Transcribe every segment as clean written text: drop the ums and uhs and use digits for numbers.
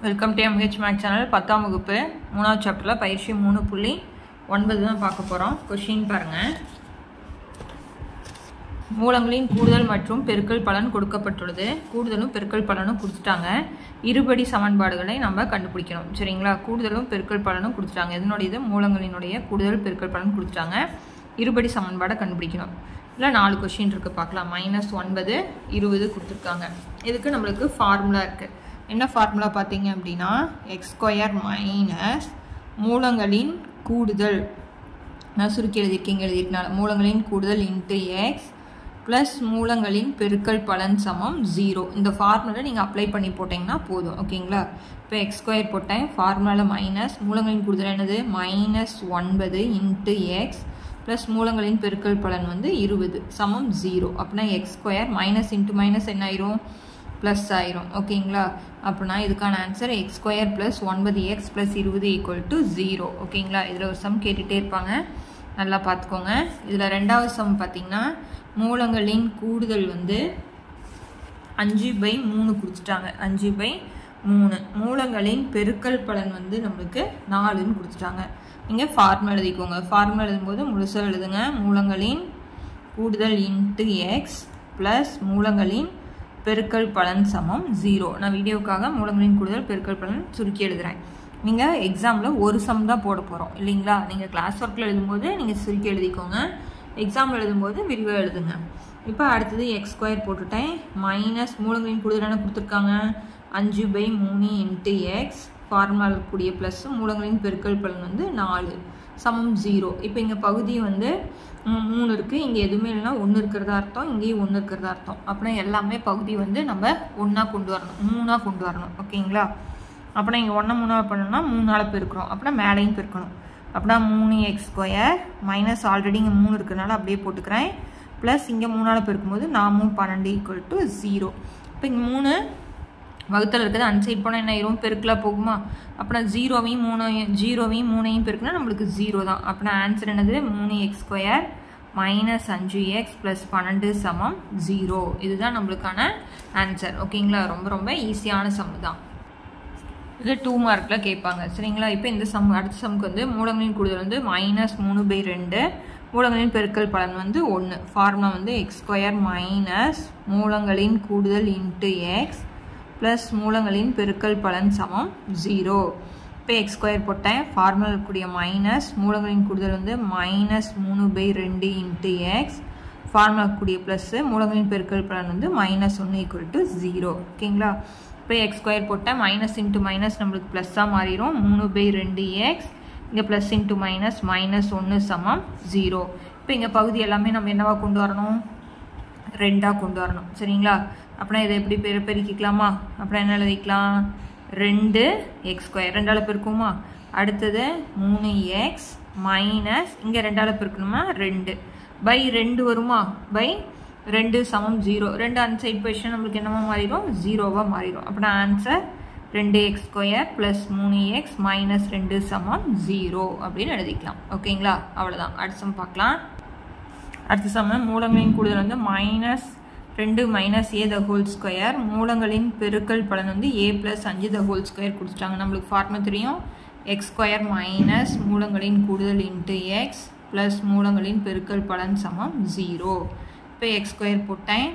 Welcome to MH max channel 10ஆம் வகுப்பு 3வது சாப்டர்ல பயிற்சி 3.9 தான் பார்க்க போறோம். क्वेश्चन பாருங்க. மூலங்களின் கூடுதல் மற்றும் பெருக்கல் பலன் கொடுக்கப்பட்டுள்ளது. கூடுதலும் பெருக்கல் பலனும் கொடுத்துட்டாங்க. இருபடி சமன்பாடுகளை நம்ம கண்டுபிடிக்கணும். சரிங்களா? கூடுதலும் பெருக்கல் பலனும் கொடுத்துட்டாங்க. இதனுடைய மூலங்களினுடைய கூடுதல் பெருக்கல் பலன் கொடுத்துட்டாங்க. இருபடி சமன்பாடை கண்டுபிடிக்கணும். இல்ல 4 क्वेश्चन இருக்கு பார்க்கலாம். -9 20 கொடுத்திருக்காங்க. இதுக்கு நமக்கு ஃபார்முலா இருக்கு. என்ன ஃபார்முலா பாத்தீங்க அப்படினா x² - மூலங்களின் கூடுதல் நான் சுருக்கி எழுதிருக்கேன் மூலங்களின் கூடுதல் * x + மூலங்களின் பெருக்கல் பலன் சமம் 0. இந்த ஃபார்முலா நீங்க அப்ளை பண்ணி போட்டீங்கன்னா போதும். ஓகேங்களா? இப்போ x² போட்டேன். ஃபார்முலால மைனஸ் மூலங்களின் கூடுதல் என்னது -9 * x + மூலங்களின் பெருக்கல் பலன் வந்து 20 சமம் 0. அப்பனா x² மைனஸ் * மைனஸ் என்ன ஆயிரும் प्लस ஆயிரும். ஓகேங்களா? அப்பனா இதுக்கான ஆன்சர் x² + 9x + 20 = 0. ஓகேங்களா? இதுல ஒரு சம் கேட்டிட்டே இருப்பாங்க. நல்லா பாத்துக்கோங்க. இதுல இரண்டாவது சம் பாத்தீங்கன்னா மூலங்களின் கூடுதல் வந்து 5/3 கொடுத்துட்டாங்க. 5/3. மூலங்களின் பெருக்கல் பலன் வந்து நமக்கு 4ன்னு கொடுத்துட்டாங்க. நீங்க ஃபார்முலா எழுதிக்கோங்க. ஃபார்முலா எழுதும்போது முழுசா எழுதுங்க. மூலங்களின் கூடுதல் * x + மூலங்களின் பெருக்கல் பலன் சமம் 0. நான் வீடியோக்காக மூலங்களின் கூடுதல் பெருக்கல் பலன் சுருக்கி எழுதுறேன். நீங்க எக்ஸாம்ல ஒரு சம் தான் போட போறோம் இல்லீங்களா? நீங்க கிளாஸ் ஒர்க்ல எழுதும்போது நீங்க சுருக்கி எழுதிக்கோங்க. எக்ஸாம்ல எழுதும்போது விரிவா எழுதுங்க. இப்போ அடுத்து x² போட்டுட்டேன். மைனஸ் மூலங்களின் கூடுதல் என்ன கொடுத்திருக்காங்க 5/3 * x ஃபார்முலால கூடிய பிளஸ் மூலங்களின் பெருக்கல் பலன் வந்து 4 சமம் 0. இப்போ இங்க பகுதி வந்து 3 இருக்கு. இங்க எதுவுமே இல்லைனா 1 இருக்கிறதா அர்த்தம். இங்கேயும் 1 இருக்கிறதா அர்த்தம். அப்பனா எல்லாமே பகுதி வந்து நம்ம 1ஆ கொண்டு வரணும். 3ஆ கொண்டு வரணும். ஓகேங்களா? அப்பனா இங்க 1 3ஆ பண்ணனும்னா 3ஆல பெருக்குறோம். அப்பனா மேலையும் பெருக்கணும். அப்பனா 3x² மைனஸ் ஆல்ரெடி இங்க 3 இருக்கனால அப்படியே போட்டுக்கறேன். பிளஸ் இங்க 3ஆல பெருக்கும்போது 4 12 = 0. இப்போ இங்க 3 வகுத்தல் இருக்குது. அன்சைட் போனா என்ன ஆயிரும் பெருக்கலா போகுமா? அப்பனா 0வையும் 3ஐயும் பெருக்குனா நமக்கு 0 தான். அப்பனா ஆன்சர் என்னது 3x² - 5x + 12 சமம் 0. இதுதான் நமக்கான ஆன்சர். ஓகேங்களா? ரொம்ப ரொம்ப ஈஸியான சம் தான். இது 2 மார்க்ல கேட்பாங்க. சரிங்களா? இப்போ இந்த சம் அடுத்த சம்க்கு வந்து மூலங்களின் கூடுதல் வந்து -3/2 மூலங்களின் பெருக்கல் பலன் வந்து 1. ஃபார்முலா வந்து x² - மூலங்களின் கூடுதல் * x + மூலங்களின் பெருக்கல் பலன் சமம் 0. இப்போ x² போட்டேன். ஃபார்முலா கூடிய மைனஸ் மூலங்களின் கூடுதல் வந்து -3/2 * x ஃபார்முலா கூடிய பிளஸ் மூலங்களின் பெருக்கல் பலன் வந்து -1 = 0. ஓகேங்களா? இப்போ x² போட்டேன். மைனஸ் * மைனஸ் நமக்கு பிளஸ்ஸா மாறிடும். 3/2x இங்க பிளஸ் * மைனஸ் -1 சமம் 0. இப்போ இங்க பகுதி எல்லாமே நம்ம என்னவா கொண்டு வரணும் 2ஆ கொண்டு வரணும். சரிங்களா? அப்பனா இதை எப்படி பெருக்கிக்கலாமா? அப்பனா என்ன எழுதிக்கலாம் 2x² 2ஆல பெருக்குமா? அடுத்தது 3x மைனஸ் இங்க 2ஆல பெருக்கணுமா 2/2 வருமா? 2 சமம் 0. 2 அன்சைட் பொசிஷன் நமக்கு என்னவா மாறிடும் 0வா மாறிடும். அப்பனா ஆன்சர் 2x² + 3x - 2 சமம் 0 அப்படின்னு எழுதிக்கலாம். ஓகேங்களா? அவ்வளவுதான். அடுத்த சம் பார்க்கலாம். அடுத்த சம் மூலங்களின் கூடுதல் வந்து -2 - a² மூலங்களின் பெருக்கல் பலன் வந்து a + 5² கொடுத்துட்டாங்க. நமக்கு ஃபார்முலா தெரியும். x² - மூலங்களின் கூடுதல் * x + மூலங்களின் பெருக்கல் பலன் சமம் 0. இப்போ x² போட்டேன்.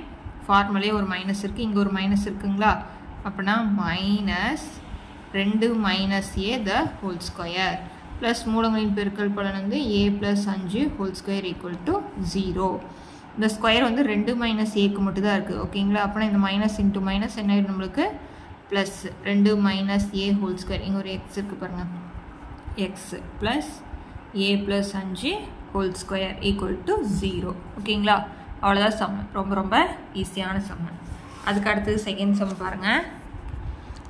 ஃபார்முலாலே ஒரு மைனஸ் இருக்கு. இங்க ஒரு மைனஸ் இருக்குங்களா? அப்பனா -2 - a² + மூலங்களின் பெருக்கல் பலன் வந்து a + 5² = 0. இந்த ஸ்கொயர் வந்து 2 - aக்கு மட்டும் தான் இருக்கு. ஓகேங்களா? அப்பனா இந்த மைனஸ் * மைனஸ் என்ன ஆயிடும் நமக்கு பிளஸ் 2 - a² இங்க ஒரு x இருக்கு பாருங்க. x + a + 5² = 0. ஓகேங்களா? அவ்வளவுதான் சம். ரொம்ப ரொம்ப ஈஸியான சம். அதுக்கு அடுத்து செகண்ட் சம் பாருங்க.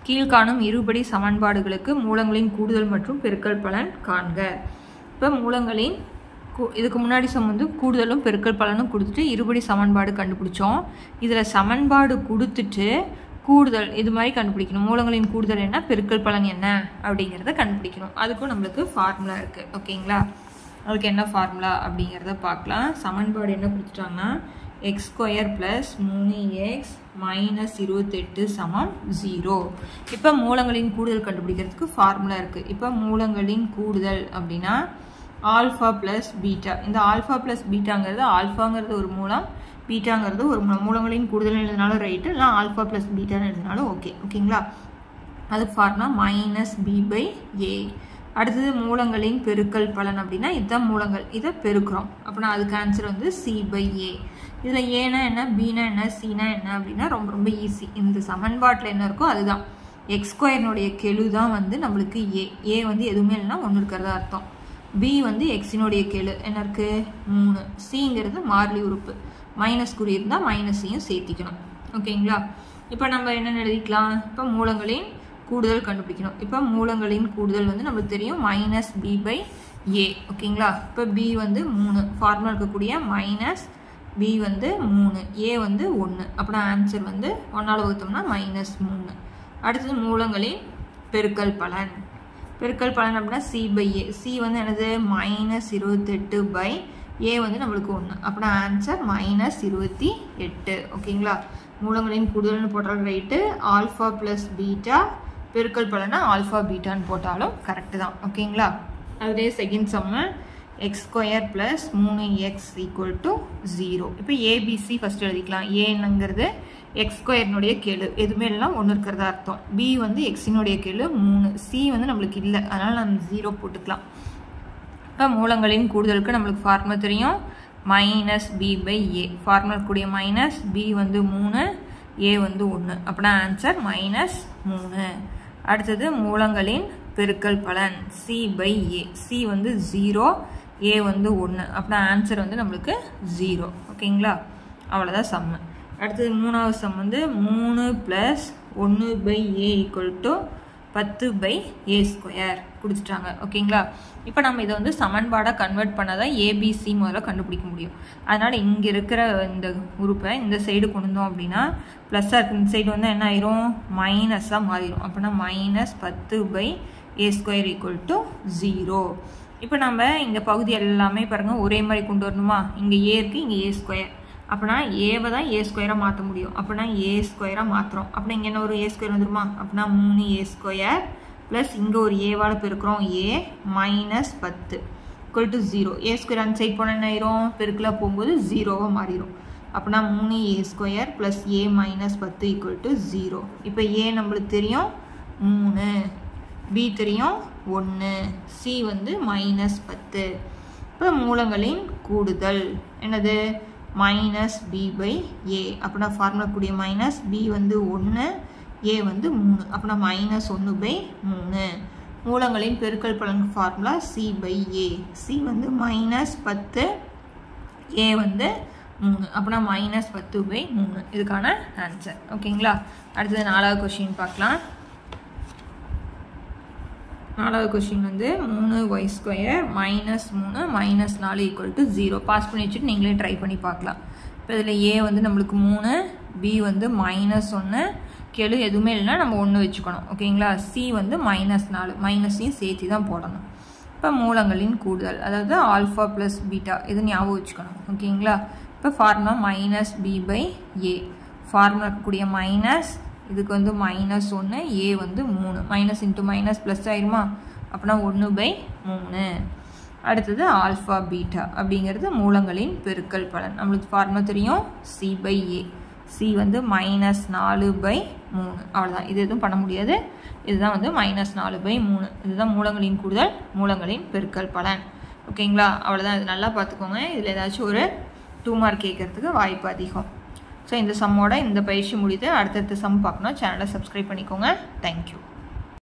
கீழ்காணும் இருபடி சமன்பாடுகளுக்கு மூலங்களின் கூடுதல் மற்றும் பெருக்கல் பலன் காண்க. இப்போ மூலங்களின் இதுக்கு முன்னாடி சம் வந்து கூடுதலும் பெருக்கல் பலனும் கொடுத்துட்டு இருபடி சமன்பாடு கண்டுபிடிச்சோம். இதுல சமன்பாடு கொடுத்துட்டு கூடுதல் இது மாதிரி கண்டுபிடிக்கணும். மூலங்களின் கூடுதல் என்ன பெருக்கல் பலன் என்ன அப்படிங்கறத கண்டுபிடிக்கணும். அதுக்கும் நமக்கு ஃபார்முலா இருக்கு. ஓகேங்களா? அதுக்கு என்ன ஃபார்முலா அப்படிங்கறத பார்க்கலாம். சமன்பாடு என்ன கொடுத்துட்டாங்கன்னா x square plus 3x minus 28 சமம் 0. இப்போ மூலங்களின் கூடுதல் கண்டுபிடிக்கிறதுக்கு ஃபார்முலா இருக்குது. இப்போ மூலங்களின் கூடுதல் அப்படின்னா ஆல்ஃபா ப்ளஸ் பீட்டா. இந்த ஆல்ஃபா ப்ளஸ் பீட்டாங்கிறது ஆல்ஃபாங்கிறது ஒரு மூலம், பீட்டாங்கிறது ஒரு மூலம். மூலங்களின் கூடுதல் எழுதினாலும் ரைட்டு, இல்லை ஆல்ஃபா ப்ளஸ் பீட்டான்னு எழுதினாலும் ஓகே. ஓகேங்களா? அதுக்கு ஃபார்முலா மைனஸ் b/a. அடுத்தது மூலங்களின் பெருக்கல் பலன் அப்படின்னா இதுதான் மூலங்கள், இதை பெருக்கிறோம் அப்படின்னா அதுக்கு ஆன்சர் வந்து c/a. இதில் ஏனா என்ன, பீனா என்ன, சீனா என்ன அப்படின்னா ரொம்ப ரொம்ப ஈஸி. இந்த சமன்பாட்டில் என்ன இருக்கோ அதுதான். எக்ஸ் ஸ்கொயர்னுடைய கெழு தான் வந்து நம்மளுக்கு ஏ வந்து எதுவுமே இல்லைன்னா ஒன்று இருக்கிறதா அர்த்தம். பி வந்து எக்ஸினுடைய கெழு என்ன இருக்குது 3. சிங்கிறது மாறிலி உறுப்பு, மைனஸ் குறி இருந்தால் மைனஸையும் சேர்த்திக்கணும். ஓகேங்களா? இப்போ நம்ம என்னென்னு எழுதிக்கலாம், இப்போ மூலங்களின் கூடுதல் கண்டுபிடிக்கணும். இப்போ மூலங்களின் கூடுதல் வந்து நம்மளுக்கு தெரியும் மைனஸ் b/a. ஓகேங்களா? இப்போ b வந்து 3, ஃபார்முலா இருக்கக்கூடிய மைனஸ் b வந்து 3, a வந்து 1. அப்படின்னா ஆன்சர் வந்து 1ஆல் வகுத்தோம்னா மைனஸ் 3. அடுத்தது மூலங்களின் பெருக்கல் பலன். பெருக்கல் பலன் அப்படின்னா c/a. c வந்து என்னது மைனஸ் 28/a வந்து நம்மளுக்கு 1. அப்படின்னா ஆன்சர் மைனஸ் 28. ஓகேங்களா? மூலங்களின் கூடுதல்னு போட்டாலும் ரைட்டு, ஆல்ஃபா ப்ளஸ் பீட்டா பெருக்கல் பலனா ஆல்ஃபா பீட்டான்னு போட்டாலும் கரெக்டு தான். ஓகேங்களா? அதுலேயே second Jammu X square plus 3x equal to 0. இப்போ ஏபிசி ஃபஸ்ட் எழுதிக்கலாம். ஏன்னுங்கிறது எக்ஸ் ஸ்கொயர்னுடைய கெழு, எதுவுமே இல்லைனா ஒன்று இருக்கிறதா அர்த்தம். பி வந்து எக்ஸினுடைய கெழு 3, சி வந்து நம்மளுக்கு இல்லை, அதனால் நம்ம 0 போட்டுக்கலாம். இப்போ மூலங்களின் கூடுதலுக்கு நம்மளுக்கு ஃபார்முலா தெரியும் மைனஸ் b/a. ஃபார்முலா கூடிய மைனஸ் b வந்து 3, a வந்து 1. அப்படின்னா ஆன்சர் மைனஸ் 3. அடுத்தது மூலங்களின் பெருக்கல் பலன் c/a. c வந்து 0, a வந்து 1. அப்படின்னா ஆன்சர் வந்து நம்மளுக்கு 0. ஓகேங்களா? அவ்வளோதான் சம்மு. அடுத்தது மூணாவது சம் வந்து 3 plus 1/a equal to 10/a square கொடுத்துட்டாங்க. ஓகேங்களா? இப்போ நம்ம இதை வந்து சமன்பாடாக கன்வெர்ட் பண்ணால் தான் ஏபிசி முதல்ல கண்டுபிடிக்க முடியும். அதனால் இங்கே இருக்கிற இந்த உறுப்பை இந்த சைடு கொண்டு வந்தோம் அப்படின்னா ப்ளஸ்ஸாக இருக்குது, இந்த சைடு வந்து என்ன ஆயிரும் மைனஸாக மாறிடும். அப்படின்னா minus 10/a square equal to 0. இப்போ நம்ம இங்கே பகுதி எல்லாமே பாருங்கள் ஒரே மாதிரி கொண்டு வரணுமா, இங்கே ஏ இருக்குது, இங்கே ஏ ஸ்கொயர். அப்படின்னா ஏவை தான் ஏ ஸ்கொயராக மாற்ற முடியும். அப்படின்னா ஏ ஸ்கொயராக மாற்றுறோம். அப்படின்னா இங்கே என்ன ஒரு ஏ ஸ்கொயர் வந்துருமா, அப்படின்னா 3a ஸ்கொயர் ப்ளஸ் இங்கே ஒரு ஏவால் பெருக்கிறோம் a minus 10 equal to 0. A square அந்த சைட் போனால் என்ன ஆயிரும், பெருக்கலாக போகும்போது 0வாக மாறிடும். அப்படின்னா 3a square plus a minus 10 equal to 0. இப்போ ஏ நம்மளுக்கு தெரியும் 3, பி தெரியும் 1, சி வந்து மைனஸ் 10. இப்போ மூலங்களின் கூடுதல் என்னது மைனஸ் b/a. அப்படின்னா ஃபார்முலா கூடிய மைனஸ் b வந்து 1, a வந்து 3. அப்படின்னா மைனஸ் 1/3. மூலங்களின் பெருக்கல் பலன் ஃபார்முலா c/a. c வந்து மைனஸ் 10, a வந்து 3. அப்படின்னா மைனஸ் 10/3 இதுக்கான ஆன்சர். ஓகேங்களா? அடுத்தது 4வது கொஸ்டின் பார்க்கலாம். 4வது கொஸ்டின் வந்து 3y square minus 3 minus 4 equal to 0. Pause பண்ணி வச்சுட்டு நீங்களே ட்ரை பண்ணி பார்க்கலாம். இப்போ இதில் ஏ வந்து நம்மளுக்கு 3, பி வந்து மைனஸ் 1, கெழு எதுவுமே இல்லைன்னா நம்ம 1 வச்சுக்கணும். ஓகேங்களா? சி வந்து மைனஸ் 4, மைனஸையும் சேர்த்து தான் போடணும். இப்போ மூலங்களின் கூடுதல் அதாவது ஆல்ஃபா ப்ளஸ் பீட்டா இது ஞாபகம் வச்சுக்கணும். ஓகேங்களா? இப்போ ஃபார்முலா மைனஸ் b/a. ஃபார்முலா கூடிய மைனஸ் இதுக்கு வந்து மைனஸ் 1, ஏ வந்து 3, மைனஸ் இன்ட்டு மைனஸ் ப்ளஸ் ஆயிருமா, அப்படின்னா 1/3. அடுத்தது ஆல்ஃபா பீட்டா அப்படிங்கிறது மூலங்களின் பெருக்கல் பலன். நம்மளுக்கு ஃபார்முலா தெரியும் c/a. சி வந்து மைனஸ் 4/3. அவ்வளோதான், இது எதுவும் பண்ண முடியாது. இதுதான் வந்து மைனஸ் 4/3. இதுதான் மூலங்களின் கூடுதல், மூலங்களின் பெருக்கல் பலன். ஓகேங்களா? அவ்வளோதான். இது நல்லா பார்த்துக்கோங்க. இதில் ஏதாச்சும் ஒரு 2 மார்க் கேட்கறதுக்கு வாய்ப்பு அதிகம். ஸோ இந்த சம்மோட இந்த பயிற்சி முடித்து அடுத்தடுத்த சம் பார்க்கணும். சேனலை சப்ஸ்கிரைப் பண்ணிக்கோங்க. தேங்க்யூ.